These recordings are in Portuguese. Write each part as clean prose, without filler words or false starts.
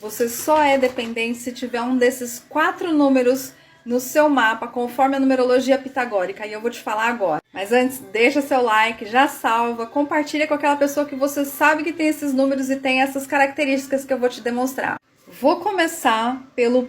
Você só é dependente se tiver um desses 4 números no seu mapa, conforme a numerologia pitagórica. E eu vou te falar agora. Mas antes, deixa seu like, já salva, compartilha com aquela pessoa que você sabe que tem esses números e tem essas características que eu vou te demonstrar. Vou começar pelo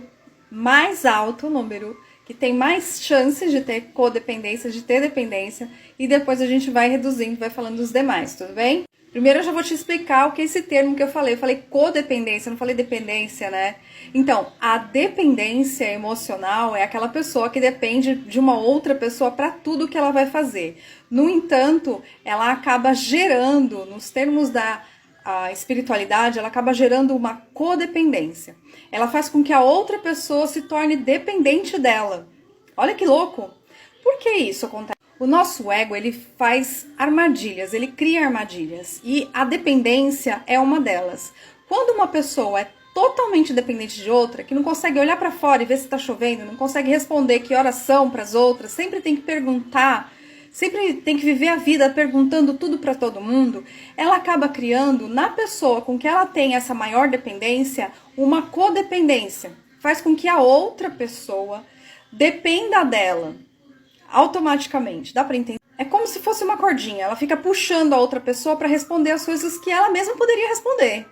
mais alto número, que tem mais chances de ter codependência, de ter dependência, e depois a gente vai reduzindo, vai falando dos demais, tudo bem? Primeiro eu já vou te explicar o que é esse termo que eu falei codependência, não falei dependência, né? Então, a dependência emocional é aquela pessoa que depende de uma outra pessoa para tudo que ela vai fazer. No entanto, ela acaba gerando, nos termos da espiritualidade, ela acaba gerando uma codependência. Ela faz com que a outra pessoa se torne dependente dela. Olha que louco! Por que isso acontece? O nosso ego, ele faz armadilhas, ele cria armadilhas. E a dependência é uma delas. Quando uma pessoa é totalmente dependente de outra, que não consegue olhar para fora e ver se está chovendo, não consegue responder que horas são para as outras, sempre tem que perguntar, sempre tem que viver a vida perguntando tudo para todo mundo, ela acaba criando na pessoa com que ela tem essa maior dependência uma codependência. Faz com que a outra pessoa dependa dela automaticamente. Dá para entender? É como se fosse uma cordinha. Ela fica puxando a outra pessoa para responder as coisas que ela mesma poderia responder.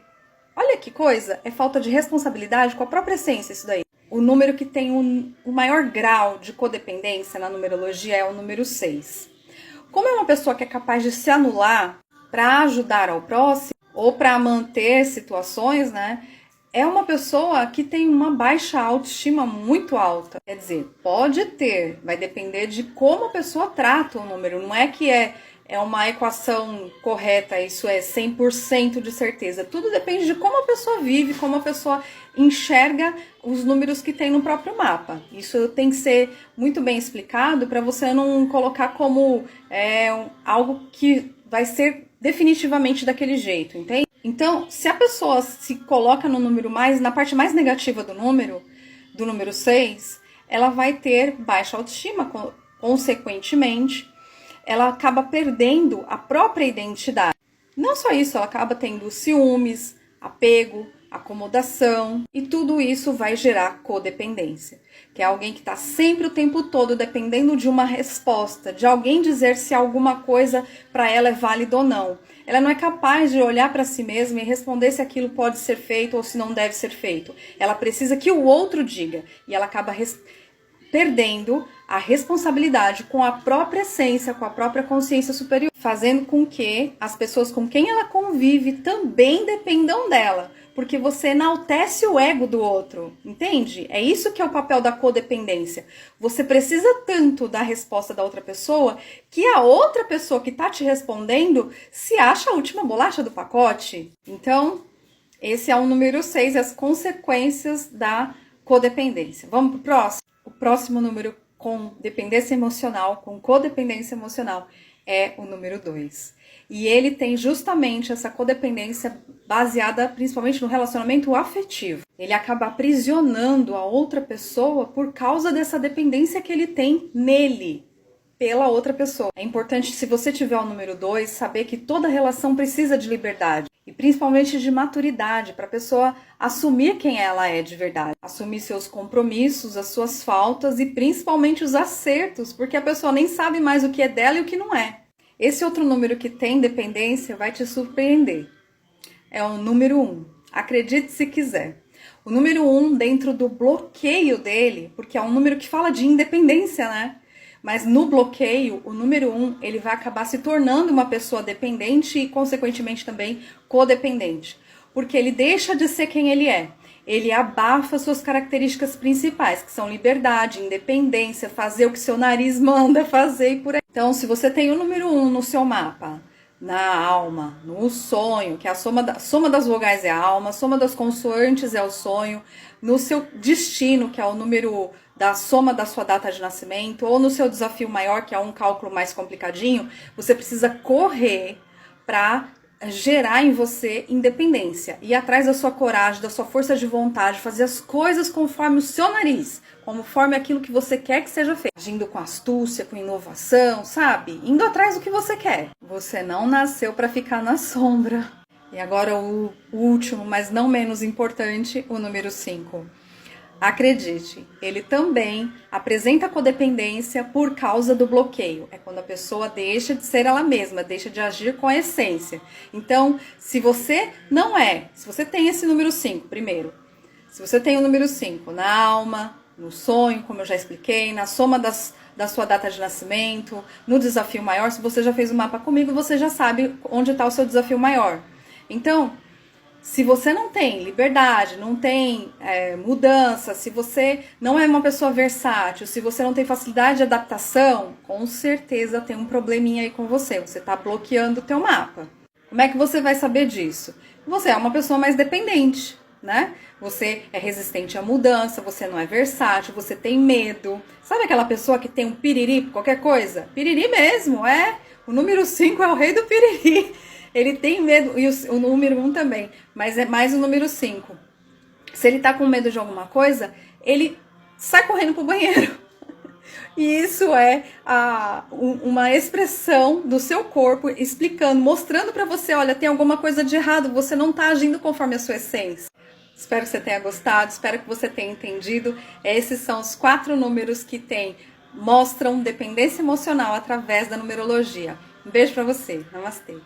Olha que coisa. É falta de responsabilidade com a própria essência isso daí. O número que tem o maior grau de codependência na numerologia é o número 6. Como é uma pessoa que é capaz de se anular para ajudar ao próximo ou para manter situações, né? É uma pessoa que tem uma baixa autoestima muito alta. Quer dizer, pode ter, vai depender de como a pessoa trata o número. Não é que é uma equação correta, isso é 100% de certeza. Tudo depende de como a pessoa vive, como a pessoa enxerga os números que tem no próprio mapa. Isso tem que ser muito bem explicado para você não colocar como algo que vai ser definitivamente daquele jeito, entende? Então, se a pessoa se coloca no número na parte mais negativa do número 6, ela vai ter baixa autoestima, consequentemente, ela acaba perdendo a própria identidade. Não só isso, ela acaba tendo ciúmes, apego, acomodação, e tudo isso vai gerar codependência, que é alguém que está sempre o tempo todo dependendo de uma resposta, de alguém dizer se alguma coisa para ela é válida ou não. Ela não é capaz de olhar para si mesma e responder se aquilo pode ser feito ou se não deve ser feito. Ela precisa que o outro diga, e ela acaba perdendo a responsabilidade com a própria essência, com a própria consciência superior, fazendo com que as pessoas com quem ela convive também dependam dela, porque você enaltece o ego do outro, entende? É isso que é o papel da codependência. Você precisa tanto da resposta da outra pessoa que a outra pessoa que está te respondendo se acha a última bolacha do pacote. Então, esse é o número 6, as consequências da codependência. Vamos pro próximo? O próximo número com dependência emocional, com codependência emocional, é o número 2. E ele tem justamente essa codependência baseada principalmente no relacionamento afetivo. Ele acaba aprisionando a outra pessoa por causa dessa dependência que ele tem nele, pela outra pessoa. É importante, se você tiver o número 2, saber que toda relação precisa de liberdade. E principalmente de maturidade, para a pessoa assumir quem ela é de verdade. Assumir seus compromissos, as suas faltas e principalmente os acertos, porque a pessoa nem sabe mais o que é dela e o que não é. Esse outro número que tem dependência vai te surpreender. É o número 1. Acredite se quiser. O número 1, dentro do bloqueio dele, porque é um número que fala de independência, né? Mas no bloqueio, o número 1, ele vai acabar se tornando uma pessoa dependente e, consequentemente, também codependente. Porque ele deixa de ser quem ele é. Ele abafa suas características principais, que são liberdade, independência, fazer o que seu nariz manda fazer e por aí. Então, se você tem o número 1 no seu mapa, na alma, no sonho, que é a soma das vogais é a alma, a soma das consoantes é o sonho, no seu destino, que é o número da soma da sua data de nascimento, ou no seu desafio maior, que é um cálculo mais complicadinho, você precisa correr para gerar em você independência, ir atrás da sua coragem, da sua força de vontade, fazer as coisas conforme o seu nariz, conforme aquilo que você quer que seja feito, agindo com astúcia, com inovação, sabe? Indo atrás do que você quer. Você não nasceu para ficar na sombra. E agora o último, mas não menos importante, o número 5. Acredite, ele também apresenta codependência por causa do bloqueio. É quando a pessoa deixa de ser ela mesma, deixa de agir com a essência. Então, se você tem esse número 5, primeiro, se você tem o número 5 na alma, no sonho, como eu já expliquei, na soma da sua data de nascimento, no desafio maior, se você já fez o mapa comigo, você já sabe onde está o seu desafio maior. Então, se você não tem liberdade, não tem mudança, se você não é uma pessoa versátil, se você não tem facilidade de adaptação, com certeza tem um probleminha aí com você. Você está bloqueando o teu mapa. Como é que você vai saber disso? Você é uma pessoa mais dependente, né? Você é resistente à mudança, você não é versátil, você tem medo. Sabe aquela pessoa que tem um piriri por qualquer coisa? Piriri mesmo, O número 5 é o rei do piriri. Ele tem medo, e o número 1 também, mas é mais o número 5. Se ele tá com medo de alguma coisa, ele sai correndo pro banheiro. E isso é uma expressão do seu corpo explicando, mostrando pra você, olha, tem alguma coisa de errado, você não tá agindo conforme a sua essência. Espero que você tenha gostado, espero que você tenha entendido. Esses são os 4 números que mostram dependência emocional através da numerologia. Um beijo pra você. Namastê.